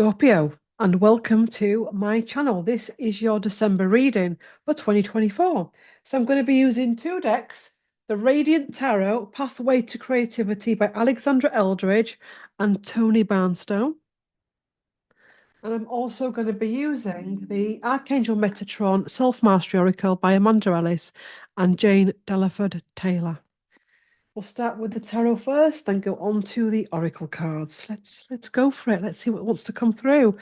Scorpio, and welcome to my channel. This is your December reading for 2024. So I'm going to be using two decks, the Radiant Tarot, Pathway to Creativity by Alexandra Eldridge and Tony Barnstone. And I'm also going to be using the Archangel Metatron Self-Mastery Oracle by Amanda Ellis and Jane Delaford Taylor. We'll start with the tarot first, then go on to the oracle cards. Let's go for it. Let's see what wants to come through.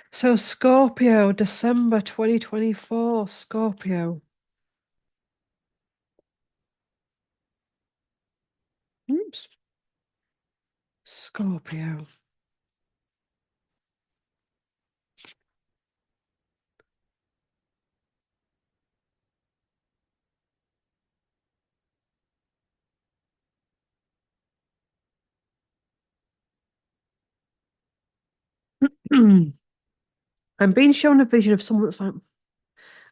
So Scorpio, December 2024, Scorpio. Oops. Scorpio. I'm being shown a vision of someone that's like,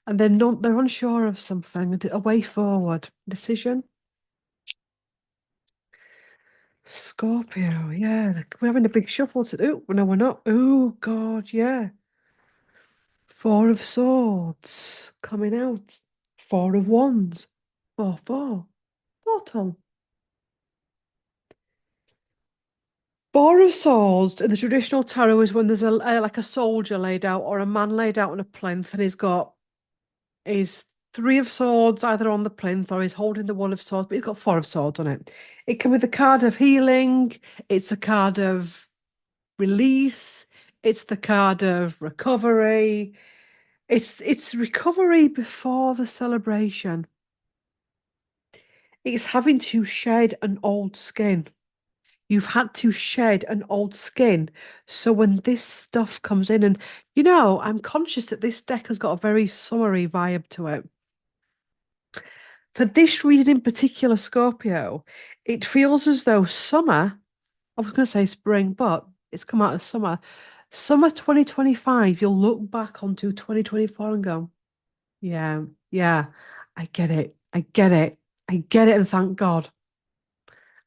and they're unsure of something, a way forward, decision. Scorpio, yeah, we're having a big shuffle. Oh, no, we're not. Oh, God, yeah. Four of Swords coming out. Four of Wands. 4-4. Portal. Four of Swords in the traditional tarot is when there's like a soldier laid out or a man laid out on a plinth and he's got his Three of Swords either on the plinth or he's holding the One of Swords, but he's got Four of Swords on it. It can be the card of healing. It's a card of release. It's the card of recovery. It's recovery before the celebration. It's having to shed an old skin. You've had to shed an old skin. So when this stuff comes in, and I'm conscious that this deck has got a very summery vibe to it. For this reading in particular, Scorpio, it feels as though summer, I was going to say spring, but it's come out of summer. Summer 2025, you'll look back onto 2024 and go, yeah, yeah, I get it. I get it. I get it. And thank God.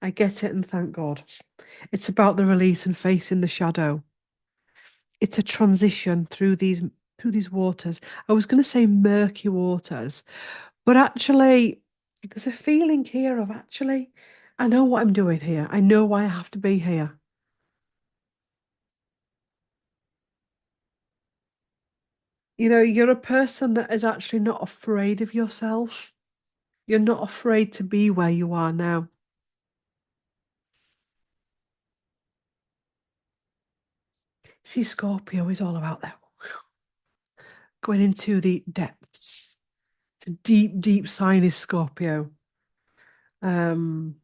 I get it. And thank God. It's about the release and facing the shadow. It's a transition through these waters. I was going to say murky waters, but actually, there's a feeling here of actually, I know what I'm doing here. I know why I have to be here. You're a person that is actually not afraid of yourself. You're not afraid to be where you are now. See, Scorpio is all about that. Going into the depths. It's a deep, deep sign is Scorpio. Um,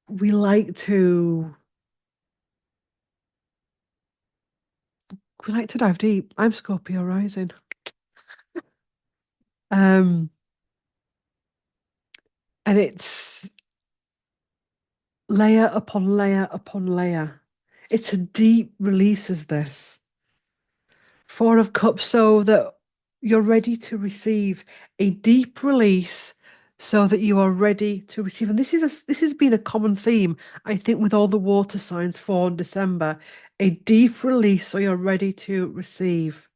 we like to we like to dive deep. I'm Scorpio rising. Um, and it's layer upon layer upon layer. It's a deep release as this. Four of Cups, so that you're ready to receive a deep release so that you are ready to receive. And this has been a common theme, I think, with all the water signs for December. A deep release so you're ready to receive.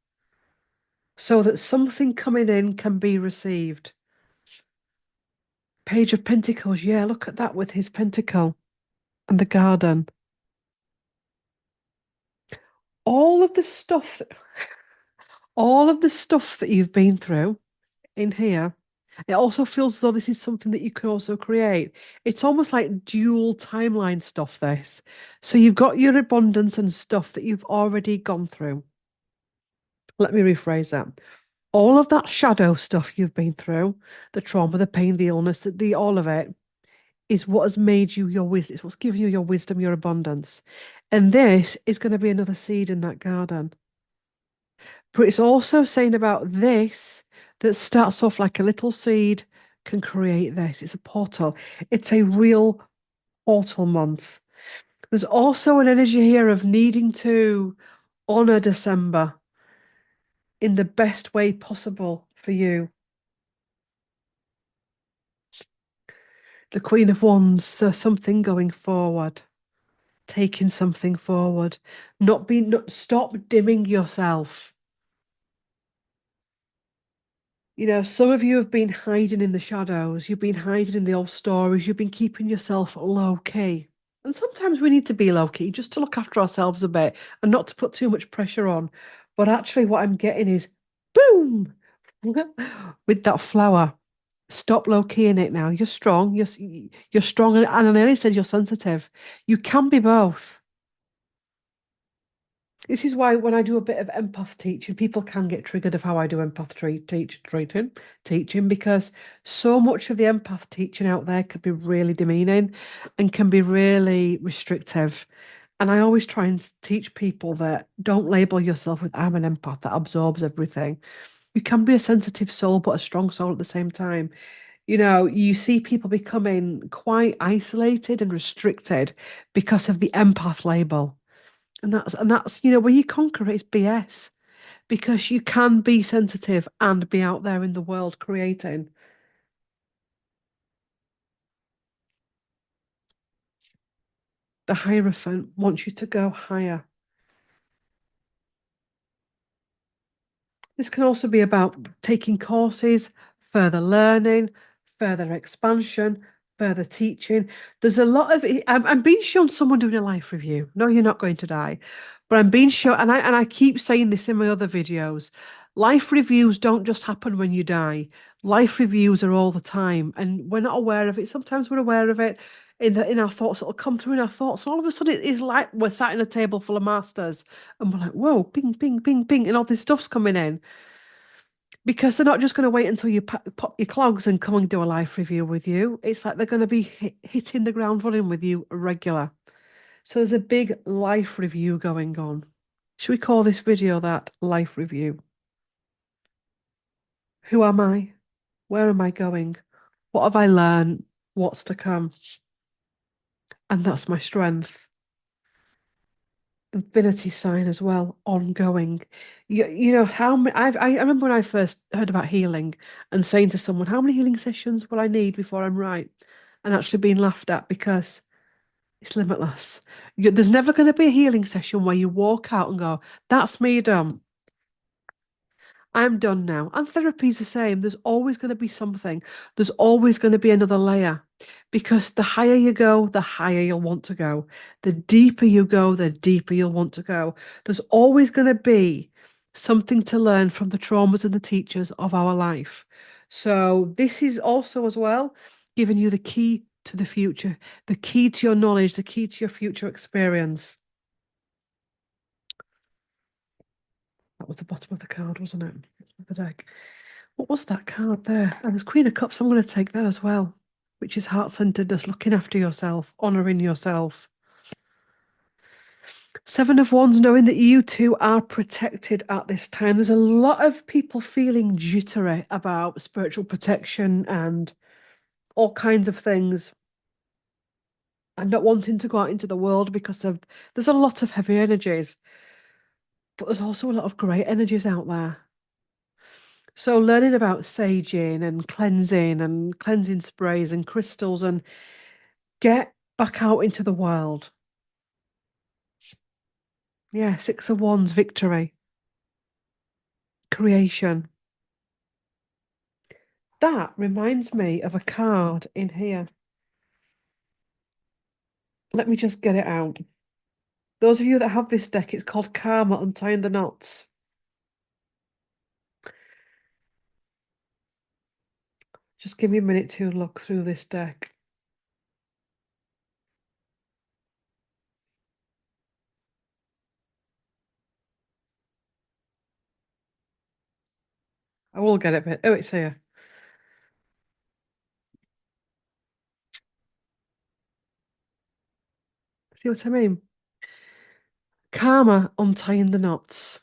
So that something coming in can be received. Page of Pentacles, yeah, look at that with his pentacle and the garden. All of the stuff that, all of the stuff that you've been through in here, it also feels as though this is something that you can also create. It's almost like dual timeline stuff, this. So you've got your abundance and stuff that you've already gone through. Let me rephrase that. All of that shadow stuff you've been through, the trauma, the pain, the illness, the all of it, is what has made you your wisdom. It's what's given you your wisdom, your abundance. And this is going to be another seed in that garden. But it's also saying about this that starts off like a little seed can create this. It's a portal. It's a real portal month. There's also an energy here of needing to honor December in the best way possible for you. The Queen of Wands, so something going forward. taking something forward, not stop dimming yourself. Some of you have been hiding in the shadows. You've been hiding in the old stories. You've been keeping yourself low key. And sometimes we need to be low key just to look after ourselves a bit and not to put too much pressure on. But actually, what I'm getting is boom with that flower. Stop low key in it now. You're strong. You're strong. And I nearly said you're sensitive. You can be both. This is why when I do a bit of empath teaching, people can get triggered of how I do empath teaching because so much of the empath teaching out there can be really demeaning and can be really restrictive. And I always try and teach people that don't label yourself with I'm an empath that absorbs everything. You can be a sensitive soul, but a strong soul at the same time. You see people becoming quite isolated and restricted because of the empath label. And that's when you conquer it, it's BS because you can be sensitive and be out there in the world creating. The Hierophant wants you to go higher. This can also be about taking courses, further learning, further expansion, further teaching. There's a lot of I'm being shown someone doing a life review. No, you're not going to die. But I'm being shown, and I keep saying this in my other videos. Life reviews don't just happen when you die. Life reviews are all the time, and we're not aware of it. Sometimes we're aware of it in our thoughts. It'll come through in our thoughts. And all of a sudden, it is like we're sat in a table full of masters, and we're like, "Whoa, ping, ping, ping, ping," and all this stuff's coming in because they're not just going to wait until you pop your clogs and come and do a life review with you. It's like they're going to be hitting the ground running with you regular. So there's a big life review going on. Should we call this video that life review? Who am I? Where am I going? What have I learned? What's to come? And that's my strength. Infinity sign as well, ongoing. How many? I remember when I first heard about healing and saying to someone, "How many healing sessions will I need before I'm right?" And actually being laughed at because it's limitless. There's never going to be a healing session where you walk out and go, "That's me done. I'm done now." And therapy's the same. There's always going to be something. There's always going to be another layer because the higher you go, the higher you'll want to go. The deeper you go, the deeper you'll want to go. There's always going to be something to learn from the traumas and the teachers of our life. So this is also as well giving you the key to the future, the key to your knowledge, the key to your future experience. That was the bottom of the card, wasn't it? The deck. What was that card there? And there's Queen of Cups. I'm going to take that as well, which is heart-centeredness, looking after yourself, honoring yourself. Seven of Wands, knowing that you two are protected at this time. There's a lot of people feeling jittery about spiritual protection and all kinds of things and not wanting to go out into the world because there's a lot of heavy energies, but there's also a lot of great energies out there. So learning about saging and cleansing sprays and crystals and get back out into the world. Yeah, Six of Wands, victory, creation. That reminds me of a card in here. Let me just get it out. Those of you that have this deck, it's called Karma, Untying the Knots. Just give me a minute to look through this deck. I will get it, but oh, it's here. See what I mean? Karma, untying the knots.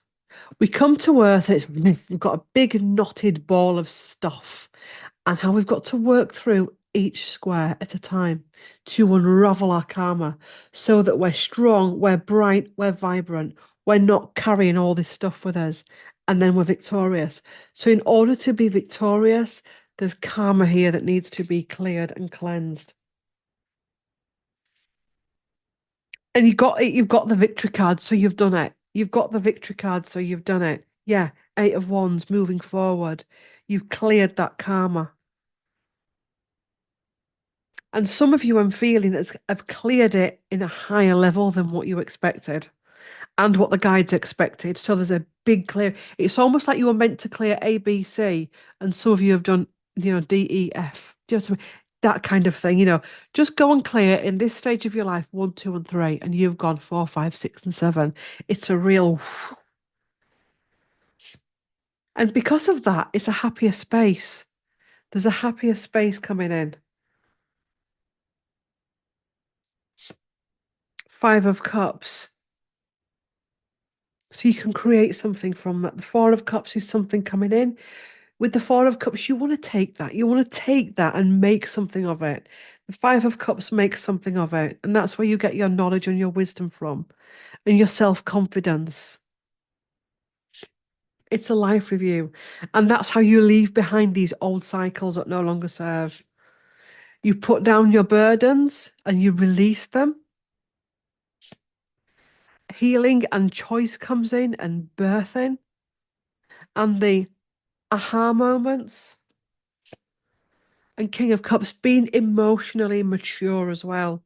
We come to Earth, we've got a big knotted ball of stuff, and how we've got to work through each square at a time to unravel our karma so that we're strong, we're bright, we're vibrant, we're not carrying all this stuff with us, and then we're victorious. So, in order to be victorious, there's karma here that needs to be cleared and cleansed. And you've got the victory card, so you've done it. You've got the victory card, so you've done it. Yeah, Eight of Wands moving forward. You've cleared that karma. And some of you I'm feeling have cleared it in a higher level than what you expected and what the guides expected. So there's a big clear. It's almost like you were meant to clear A, B, C, and some of you have done, D, E, F. Do you know what I mean? That kind of thing, just go and clear in this stage of your life, one, two, and three, and you've gone four, five, six, and seven. It's a real, and because of that, it's a happier space. There's a happier space coming in. Five of Cups. So you can create something from that. The Four of Cups is something coming in. With the Four of Cups, you want to take that. You want to take that and make something of it. The Five of Cups makes something of it. And that's where you get your knowledge and your wisdom from and your self-confidence. It's a life review. And that's how you leave behind these old cycles that no longer serve. You put down your burdens and you release them. Healing and choice comes in and birthing and the aha moments. And King of Cups being emotionally mature as well.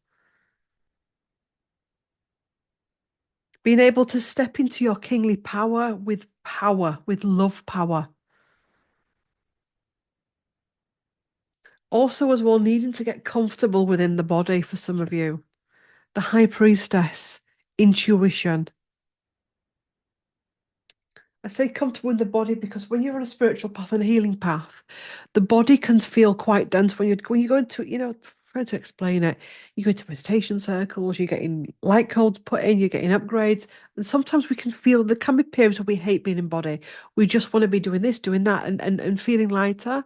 Being able to step into your kingly power, with love power. Also, as well, needing to get comfortable within the body for some of you. The High Priestess, intuition. I say comfortable in the body because when you're on a spiritual path and a healing path, the body can feel quite dense when you go into, trying to explain it. You go into meditation circles, you're getting light codes put in, you're getting upgrades. And sometimes we can feel there can be periods where we hate being in body. We just want to be doing this, doing that, and feeling lighter.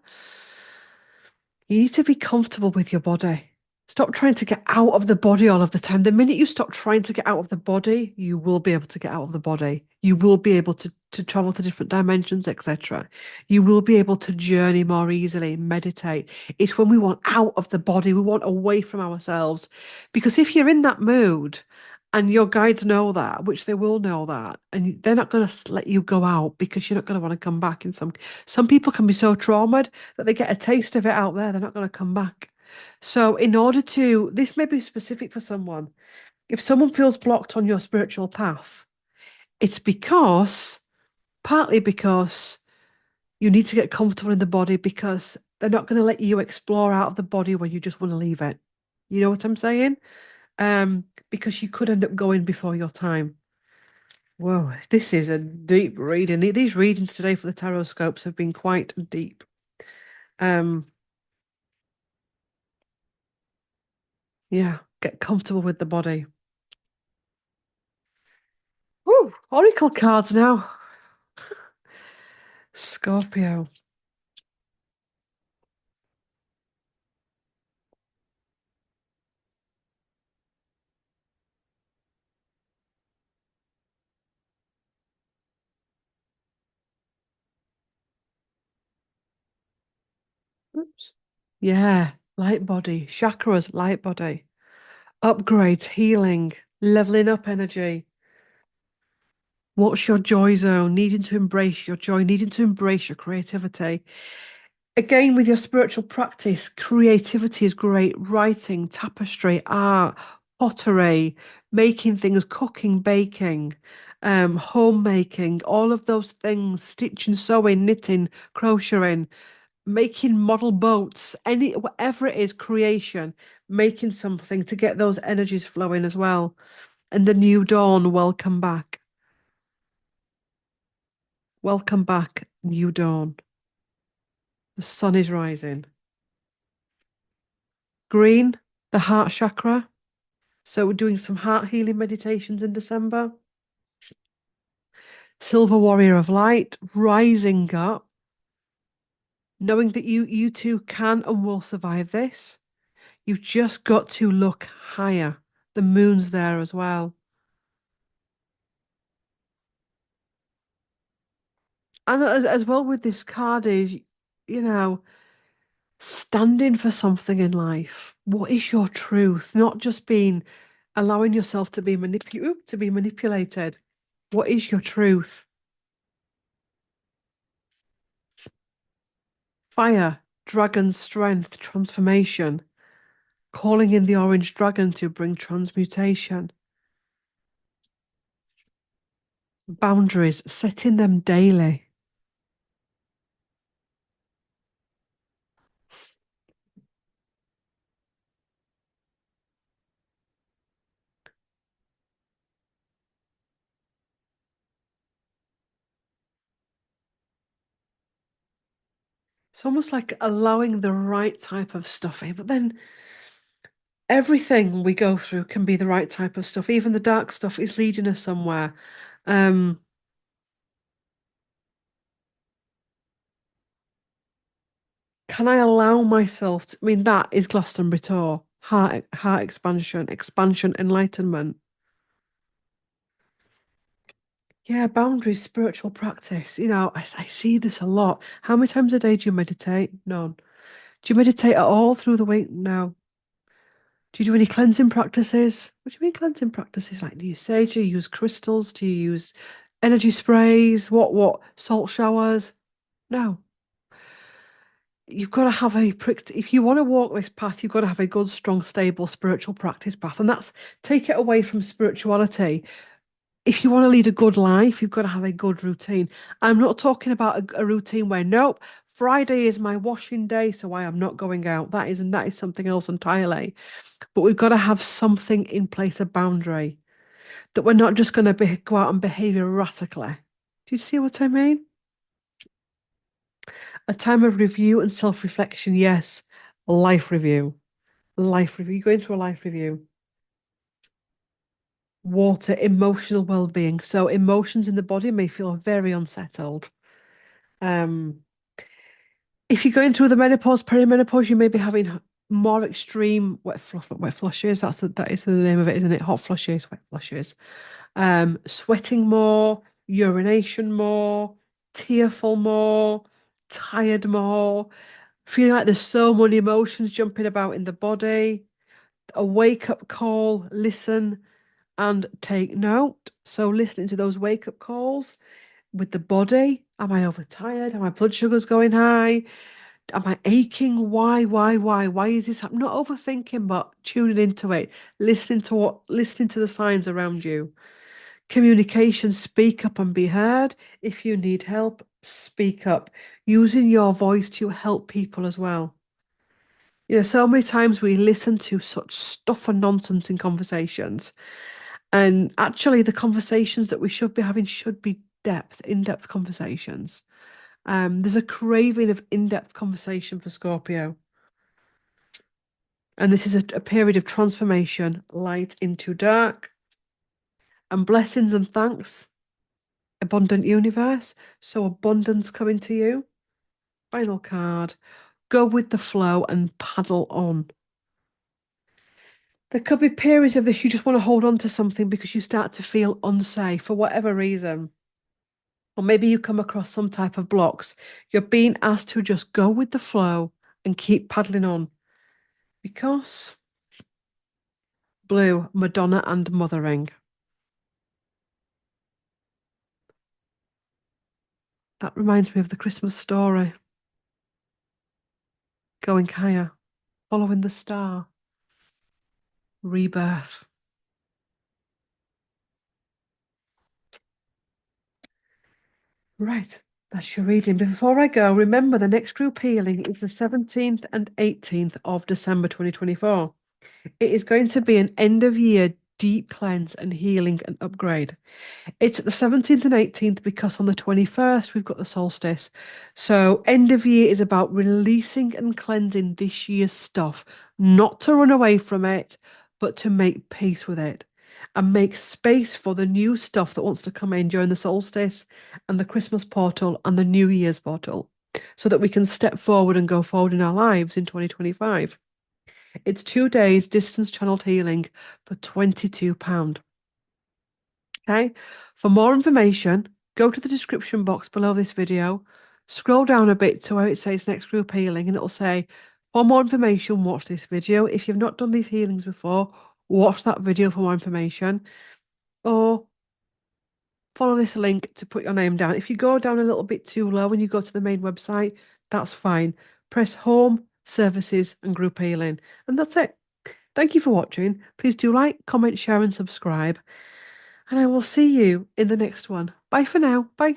You need to be comfortable with your body. Stop trying to get out of the body all of the time. The minute you stop trying to get out of the body, you will be able to get out of the body. You will be able to travel to different dimensions, etc. You will be able to journey more easily, meditate. It's when we want out of the body, we want away from ourselves. Because if you're in that mood and your guides know that, which they will know that, and they're not going to let you go out because you're not going to want to come back. In some people can be so traumatized that they get a taste of it out there, they're not going to come back. So, in order to, this may be specific for someone. If someone feels blocked on your spiritual path, it's partly because you need to get comfortable in the body because they're not going to let you explore out of the body when you just want to leave it. You know what I'm saying? Because you could end up going before your time. Whoa, this is a deep reading. These readings today for the tarot scopes have been quite deep. Yeah, get comfortable with the body. Woo, Oracle cards now. Scorpio. Oops. Yeah, light body. Chakras, light body. Upgrades, healing, leveling up energy. What's your joy zone? Needing to embrace your joy, needing to embrace your creativity. Again, with your spiritual practice, creativity is great. Writing, tapestry, art, pottery, making things, cooking, baking, homemaking, all of those things, stitching, sewing, knitting, crocheting, making model boats, whatever it is, creation, making something to get those energies flowing as well. And the new dawn, welcome back. Welcome back, new dawn. The sun is rising. Green, the heart chakra. So we're doing some heart healing meditations in December. Silver warrior of light, rising up, knowing that you too can and will survive this. You've just got to look higher. The moon's there as well. And as well with this card is, you know, standing for something in life. What is your truth? Not just being allowing yourself to be manipulated. What is your truth? Fire, dragon strength, transformation, calling in the orange dragon to bring transmutation. Boundaries, setting them daily. It's almost like allowing the right type of stuff in, but then everything we go through can be the right type of stuff. Even the dark stuff is leading us somewhere. Um, can I allow myself to, I mean, that is Glastonbury Tour, heart expansion, enlightenment. Yeah, boundaries, spiritual practice. I see this a lot. How many times a day do you meditate? None. Do you meditate at all through the week? No. Do you do any cleansing practices? What do you mean cleansing practices? Like, do you sage? Do you use crystals? Do you use energy sprays? What? Salt showers? No. You've got to have if you want to walk this path, you've got to have a good, strong, stable spiritual practice path. And that's take it away from spirituality. If you want to lead a good life, you've got to have a good routine. I'm not talking about a routine where, nope, Friday is my washing day, so I am not going out. That is something else entirely. But we've got to have something in place, a boundary, that we're not just going to go out and behave erratically. Do you see what I mean? A time of review and self-reflection, yes. Life review. Life review. You're going through a life review. Water, emotional well-being. So emotions in the body may feel very unsettled. Um, if you're going through the menopause, perimenopause, you may be having more extreme wet flushes. That is the name of it, isn't it? Hot flushes, wet flushes. Sweating more, urination more, tearful more, tired more, feeling like there's so many emotions jumping about in the body. A wake up call, listen and take note. So listening to those wake up calls with the body. Am I overtired? Are my blood sugars going high? Am I aching? Why? Why is this happening? Not overthinking, but tuning into it, listening to the signs around you. Communication, speak up and be heard. If you need help, speak up. Using your voice to help people as well. So many times we listen to such stuff and nonsense in conversations. And actually, the conversations that we should be having should be in-depth conversations. There's a craving of in-depth conversation for Scorpio. And this is a period of transformation, light into dark, and blessings and thanks. Abundant universe. So abundance coming to you. Final card. Go with the flow and paddle on. There could be periods of this you just want to hold on to something because you start to feel unsafe for whatever reason. Or maybe you come across some type of blocks. You're being asked to just go with the flow and keep paddling on. Because blue, Madonna and mothering. That reminds me of the Christmas story. Going higher, following the star, rebirth. Right, that's your reading. Before I go, remember the next group healing is the 17th and 18th of December 2024. It is going to be an end of year deep cleanse and healing and upgrade. It's the 17th and 18th because on the 21st we've got the solstice. So end of year is about releasing and cleansing this year's stuff, not to run away from it, but to make peace with it and make space for the new stuff that wants to come in during the solstice and the Christmas portal and the New Year's portal so that we can step forward and go forward in our lives in 2025. It's 2 days distance channeled healing for £22. Okay. For more information, go to the description box below this video, scroll down a bit to where it says next group healing, and it'll say, for more information, watch this video. If you've not done these healings before, watch that video for more information, or follow this link to put your name down. If you go down a little bit too low when you go to the main website, that's fine. Press home, services, and group healing. And that's it. Thank you for watching. Please do like, comment, share, and subscribe. And I will see you in the next one. Bye for now. Bye.